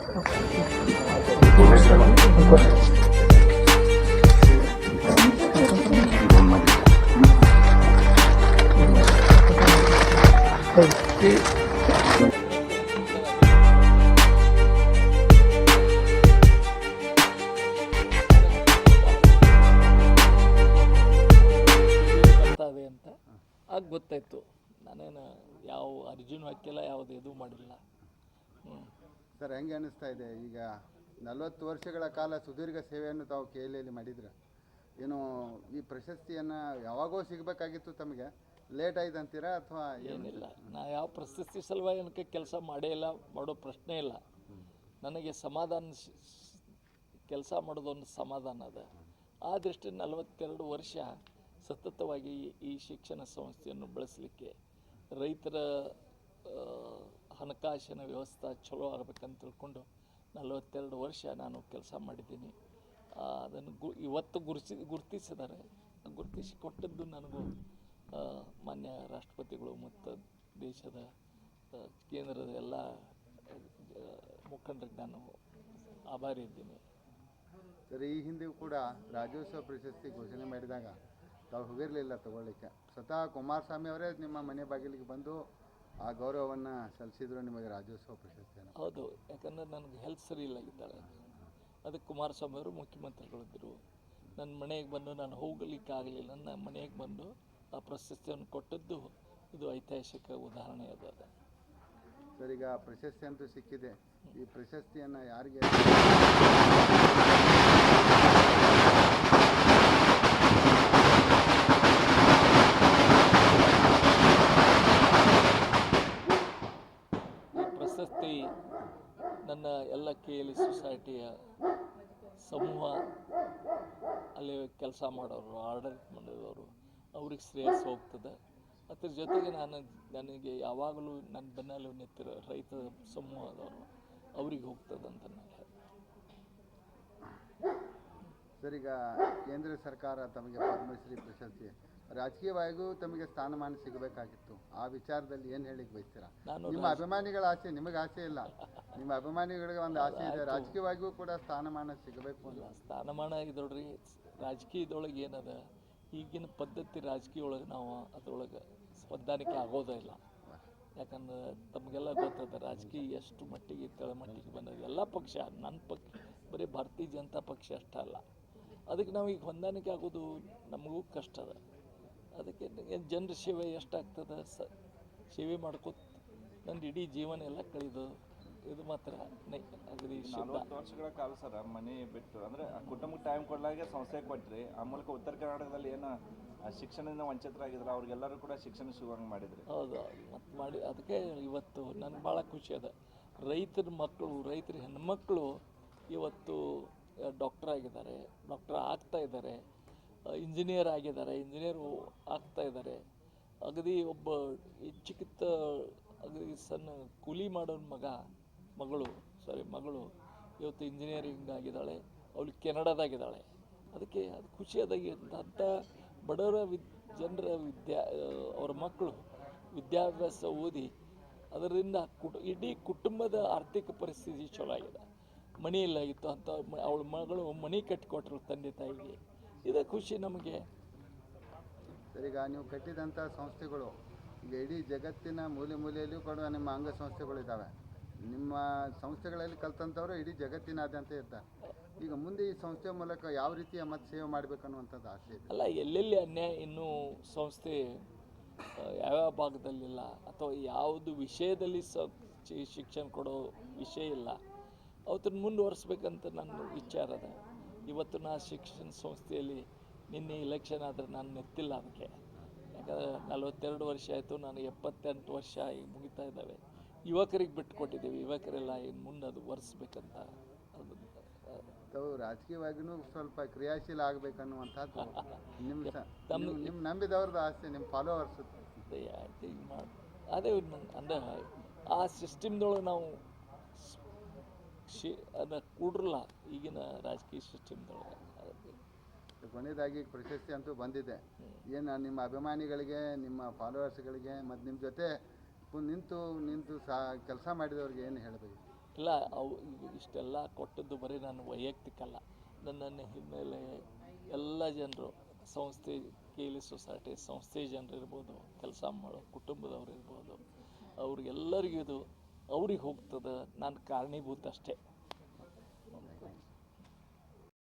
ಬರ್ತದೆ ಅಂತ ಆಗ ಗೊತ್ತಾಯ್ತು. ನಾನೇನು ಯಾವ ಅರ್ಜುನ್ ಹಾಕಿಲ್ಲ, ಯಾವುದು ಇದು ಮಾಡಿಲ್ಲ. ಸರ್, ಹೆಂಗೆ ಅನ್ನಿಸ್ತಾ ಇದೆ ಈಗ 40 ವರ್ಷಗಳ ಕಾಲ ಸುದೀರ್ಘ ಸೇವೆಯನ್ನು ತಾವು KLEಯಲ್ಲಿ ಮಾಡಿದ್ರೆ, ಏನು ಈ ಪ್ರಶಸ್ತಿಯನ್ನು ಯಾವಾಗೋ ಸಿಗಬೇಕಾಗಿತ್ತು, ತಮಗೆ ಲೇಟ್ ಆಯ್ತು ಅಂತೀರಾ ಅಥವಾ ಏನಿಲ್ಲ? ನಾ ಯಾವ ಪ್ರಶಸ್ತಿ ಸಲುವಾಗಿ ಏನಕ್ಕೆ ಕೆಲಸ ಮಾಡೇ ಇಲ್ಲ, ಮಾಡೋ ಪ್ರಶ್ನೆ ಇಲ್ಲ. ನನಗೆ ಸಮಾಧಾನ, ಕೆಲಸ ಮಾಡೋದೊಂದು ಸಮಾಧಾನ ಅದ. ಆ ದೃಷ್ಟಿ 42 ವರ್ಷ ಸತತವಾಗಿ ಈ ಶಿಕ್ಷಣ ಸಂಸ್ಥೆಯನ್ನು ಬೆಳೆಸಲಿಕ್ಕೆ, ರೈತರ ಹಣಕಾಸಿನ ವ್ಯವಸ್ಥೆ ಚಲೋ ಆಗಬೇಕಂತ ತಿಳ್ಕೊಂಡು 42 ವರ್ಷ ನಾನು ಕೆಲಸ ಮಾಡಿದ್ದೀನಿ. ಅದನ್ನು ಇವತ್ತು ಗುರುತಿಸಿದ್ದಾರೆ. ಗುರುತಿಸಿ ಕೊಟ್ಟದ್ದು ನನಗೂ ಮಾನ್ಯ ರಾಷ್ಟ್ರಪತಿಗಳು ಮತ್ತು ದೇಶದ ಕೇಂದ್ರದ ಎಲ್ಲ ಮುಖಂಡರಿಗೆ ನಾನು ಆಭಾರಿ ಇದ್ದೀನಿ. ಸರ್, ಈ ಹಿಂದೆ ಕೂಡ ರಾಜ್ಯೋತ್ಸವ ಪ್ರಶಸ್ತಿ ಘೋಷಣೆ ಮಾಡಿದಾಗ ತಾವು ಹೋಗಿರಲಿಲ್ಲ ತಗೊಳ್ಳಿಕ್ಕೆ. ಸ್ವತಃ ಕುಮಾರಸ್ವಾಮಿ ಅವರೇ ನಿಮ್ಮ ಮನೆ ಬಾಗಿಲಿಗೆ ಬಂದು ಆ ಗೌರವವನ್ನು ಸಲ್ಲಿಸಿದ್ರು ನಿಮಗೆ ರಾಜ್ಯೋತ್ಸವ ಪ್ರಶಸ್ತಿಯನ್ನು. ಹೌದು, ಯಾಕಂದರೆ ನನಗೆ ಹೆಲ್ತ್ ಸರಿ ಇಲ್ಲಾಗಿದ್ದಾಳೆ. ಅದಕ್ಕೆ ಕುಮಾರಸ್ವಾಮಿ ಅವರು ಮುಖ್ಯಮಂತ್ರಿಗಳಿದ್ದರು. ನನ್ನ ಮನೆಗೆ ಬಂದು ನಾನು ಹೋಗಲಿಕ್ಕೆ ಆಗಲಿಲ್ಲ. ನನ್ನ ಮನೆಗೆ ಬಂದು ಆ ಪ್ರಶಸ್ತಿಯನ್ನು ಕೊಟ್ಟದ್ದು ಇದು ಐತಿಹಾಸಿಕ ಉದಾಹರಣೆ ಅದ. ಸರ್, ಈಗ ಪ್ರಶಸ್ತಿ ಅಂತೂ ಸಿಕ್ಕಿದೆ. ಈ ಪ್ರಶಸ್ತಿಯನ್ನು ಯಾರಿಗೆ ಪ್ರಶಸ್ತಿ ನನ್ನ ಎಲ್ಲ KLE ಸೊಸೈಟಿಯ ಸಮೂಹ, ಅಲ್ಲಿ ಕೆಲಸ ಮಾಡೋರು, ಆಡಳಿತ ಮಾಡಿದವರು, ಅವ್ರಿಗೆ ಶ್ರೇಯಸ್ ಹೋಗ್ತದೆ. ಅದ್ರ ಜೊತೆಗೆ ನನಗೆ ಯಾವಾಗಲೂ ನನ್ನ ಬೆನ್ನಲ್ಲಿ ನಿಂತಿರೋ ರೈತ ಸಮೂಹದವರು ಅವ್ರಿಗೆ ಹೋಗ್ತದೆ ಅಂತ ನಾನು ಹೇಳ್ತೀನಿ. ಸರ್, ಈಗ ಕೇಂದ್ರ ಸರ್ಕಾರ ತಮಗೆ ಪದ್ಮಶ್ರೀ ಪ್ರಶಸ್ತಿ, ರಾಜಕೀಯವಾಗಿಯೂ ತಮಗೆ ಸ್ಥಾನಮಾನ ಸಿಗಬೇಕಾಗಿತ್ತು. ಆ ವಿಚಾರದಲ್ಲಿ ಏನು ಹೇಳಿಕ್ಕೆ ಬಯಸ್ತೀರಾ? ನಿಮ್ಮ ಅಭಿಮಾನಿಗಳ ಆಸೆ, ನಿಮಗೆ ಆಸೆ ಇಲ್ಲ, ನಿಮ್ಮ ಅಭಿಮಾನಿಗಳಿಗೆ ಒಂದು ಆಸೆ ಇದೆ, ರಾಜಕೀಯವಾಗಿಯೂ ಕೂಡ ಸ್ಥಾನಮಾನ ಸಿಗಬೇಕು ಅಂತ. ಸ್ಥಾನಮಾನ ಇದೊಳ್ರಿ, ರಾಜಕೀಯದೊಳಗೆ ಏನದ, ಈಗಿನ ಪದ್ಧತಿ ರಾಜಕೀಯ ಒಳಗೆ ನಾವು ಅದರೊಳಗೆ ಹೊಂದಾಣಿಕೆ ಆಗೋದೇ ಇಲ್ಲ. ಯಾಕಂದ್ರೆ ತಮಗೆಲ್ಲ ಗೊತ್ತದ ರಾಜಕೀಯ ಎಷ್ಟು ಮಟ್ಟಿಗೆ ತಳಮಟ್ಟಿಗೆ ಬಂದದ. ಎಲ್ಲ ಪಕ್ಷ, ನನ್ನ ಪಕ್ಷ ಬರೀ ಭಾರತೀಯ ಜನತಾ ಪಕ್ಷ ಅಷ್ಟೇ ಅಲ್ಲ, ಅದಕ್ಕೆ ನಾವು ಈಗ ಹೊಂದಾಣಿಕೆ ಆಗೋದು ನಮಗೂ ಕಷ್ಟ ಅದ. ಅದಕ್ಕೆ ಜನರ ಸೇವೆ ಎಷ್ಟಾಗ್ತದೆ, ಸೇವೆ ಮಾಡ್ಕೋತ ನನ್ನ ಇಡೀ ಜೀವನ ಎಲ್ಲ ಕಳೆದು ಇದು ಮಾತ್ರ ಅಗದಿ 40 ವರ್ಷಗಳ ಕಾಲ ಸರ ಮನೆ ಬಿಟ್ಟು, ಅಂದರೆ ಕುಟುಂಬಕ್ಕೆ ಟೈಮ್ ಕೊಡಲಾಗೆ ಸಂಸ್ಥೆ ಕೊಟ್ಟರೆ, ಆ ಮೂಲಕ ಉತ್ತರ ಕರ್ನಾಟಕದಲ್ಲಿ ಏನು ಶಿಕ್ಷಣದಿಂದ ವಂಚಿತರಾಗಿದ್ರು ಅವ್ರಿಗೆಲ್ಲರೂ ಕೂಡ ಶಿಕ್ಷಣ ಸಿಗುವಂಗೆ ಮಾಡಿದ್ರಿ. ಹೌದು, ಮತ್ತು ಮಾಡಿ ಅದಕ್ಕೆ ಇವತ್ತು ನನಗೆ ಭಾಳ ಖುಷಿ ಅದ. ರೈತರ ಮಕ್ಕಳು, ರೈತರ ಹೆಣ್ಮಕ್ಳು ಇವತ್ತು ಡಾಕ್ಟರ್ ಆಗಿದ್ದಾರೆ, ಡಾಕ್ಟರ್ ಆಗ್ತಾ ಇದ್ದಾರೆ, ಇಂಜಿನಿಯರ್ ಆಗಿದ್ದಾರೆ, ಇಂಜಿನಿಯರು ಆಗ್ತಾ ಇದ್ದಾರೆ. ಅಗದಿ ಒಬ್ಬ ಚಿಕಿತ್ತ ಅಗದಿ ಸಣ್ಣ ಕೂಲಿ ಮಾಡೋ ಮಗಳು ಇವತ್ತು ಇಂಜಿನಿಯರಿಂಗ್ ಆಗಿದ್ದಾಳೆ. ಅವಳು ಕೆನಡಾದಾಗಿದ್ದಾಳೆ. ಅದಕ್ಕೆ ಅದು ಖುಷಿಯಾದಾಗಿ ಅಂಥ ಬಡವರ ಜನರ ಅವ್ರ ಮಕ್ಕಳು ವಿದ್ಯಾಭ್ಯಾಸ ಓದಿ ಅದರಿಂದ ಇಡೀ ಕುಟುಂಬದ ಆರ್ಥಿಕ ಪರಿಸ್ಥಿತಿ ಚಲೋ ಆಗಿದೆ. ಮನೆ ಇಲ್ಲಾಗಿತ್ತು ಅಂತ ಅವಳ ಮಗಳು ಮನೆ ಕಟ್ಟಿಕೊಟ್ರು ತಂದೆ ತಾಯಿಗೆ. ಇದೇ ಖುಷಿ ನಮಗೆ. ಸರಿಗ ನೀವು ಕಟ್ಟಿದಂಥ ಸಂಸ್ಥೆಗಳು ಈಗ ಇಡೀ ಜಗತ್ತಿನ ಮೂಲೆಯಲ್ಲಿಯೂ ಕೂಡ ನಿಮ್ಮ ಅಂಗಸಂಸ್ಥೆಗಳಿದ್ದಾವೆ. ನಿಮ್ಮ ಸಂಸ್ಥೆಗಳಲ್ಲಿ ಕಲ್ತಂಥವರು ಇಡೀ ಜಗತ್ತಿನಾದ್ಯಂತ ಇರ್ತಾರೆ. ಈಗ ಮುಂದೆ ಈ ಸಂಸ್ಥೆ ಮೂಲಕ ಯಾವ ರೀತಿಯ ಮತ್ತೆ ಸೇವೆ ಮಾಡಬೇಕನ್ನುವಂಥದ್ದು ಆಸೆ ಇದೆ? ಅಲ್ಲ, ಎಲ್ಲೆಲ್ಲಿ ಅನ್ಯಾಯ ಇನ್ನೂ ಸಂಸ್ಥೆ ಯಾವ್ಯಾವ ಭಾಗದಲ್ಲಿಲ್ಲ ಅಥವಾ ಯಾವುದು ವಿಷಯದಲ್ಲಿ ಶಿಕ್ಷಣ ಕೊಡೋ ವಿಷಯ ಇಲ್ಲ, ಅವತ್ತನ್ನು ಮುಂದುವರಿಸ್ಬೇಕಂತ ನನ್ನ ವಿಚಾರ ಅದ. ಇವತ್ತು ನಾ ಶಿಕ್ಷಣ ಸಂಸ್ಥೆಯಲ್ಲಿ ನಿನ್ನೆ ಇಲೆಕ್ಷನ್ ಆದರೆ ನಾನು ನೆತ್ತಿಲ್ಲ ಅದಕ್ಕೆ. ಯಾಕಂದರೆ 42 ವರ್ಷ ಆಯಿತು, ನಾನು 78 ವರ್ಷ ಈಗ ಮುಗಿತಾ ಇದ್ದಾವೆ. ಯುವಕರಿಗೆ ಬಿಟ್ಟುಕೊಟ್ಟಿದ್ದೀವಿ, ಯುವಕರೆಲ್ಲ ಇನ್ನು ಮುಂದೆ ಅದು ಒರೆಸ್ಬೇಕಂತ. ತಾವು ರಾಜಕೀಯವಾಗಿಯೂ ಸ್ವಲ್ಪ ಕ್ರಿಯಾಶೀಲ ಆಗಬೇಕನ್ನುವಂಥದ್ದು ನಿಮ್ಮ ನಂಬಿದವ್ರದ್ದು ಆಸೆ, ನಿಮ್ಮ ಫಾಲೋವರ್ಸ್. ಆಯ್ತು, ಈಗ ಮಾಡಿ ಅದೇ ಅಂದರೆ ಆ ಸಿಸ್ಟಮ್ದೊಳಗೆ ನಾವು ಅದನ್ನು ಕೂಡ್ರಲ್ಲ ಈಗಿನ ರಾಜಕೀಯ ಸಿಸ್ಟಮ್ದೊಳಗೆ. ಕೊನೆಯದಾಗಿ ಪ್ರಶಸ್ತಿ ಅಂತೂ ಬಂದಿದೆ. ಏನು ನಿಮ್ಮ ಅಭಿಮಾನಿಗಳಿಗೆ, ನಿಮ್ಮ ಫಾಲೋವರ್ಸ್ಗಳಿಗೆ ಮತ್ತು ನಿಮ್ಮ ಜೊತೆ ನಿಂತು ಕೆಲಸ ಮಾಡಿದವ್ರಿಗೆ ಏನು ಹೇಳಬೇಕು? ಇಲ್ಲ ಅವು ಈಗ ಇಷ್ಟೆಲ್ಲ ಕೊಟ್ಟದ್ದು ಬರೀ ನಾನು ವೈಯಕ್ತಿಕ ಅಲ್ಲ, ನನ್ನ ಹಿನ್ನೆಲೆ ಎಲ್ಲ ಜನರು ಸಂಸ್ಥೆ ಕೇಲಿ ಸೊಸೈಟಿ ಸಂಸ್ಥೆ ಜನರು ಇರ್ಬೋದು, ಕೆಲಸ ಮಾಡೋ ಕುಟುಂಬದವ್ರು ಇರ್ಬೋದು, ಅವ್ರಿಗೆಲ್ಲರಿಗೂ ಇದು ಅವ್ರಿಗೆ ಹೋಗ್ತದೆ, ನಾನು ಕಾರಣೀಭೂತ ಅಷ್ಟೇ.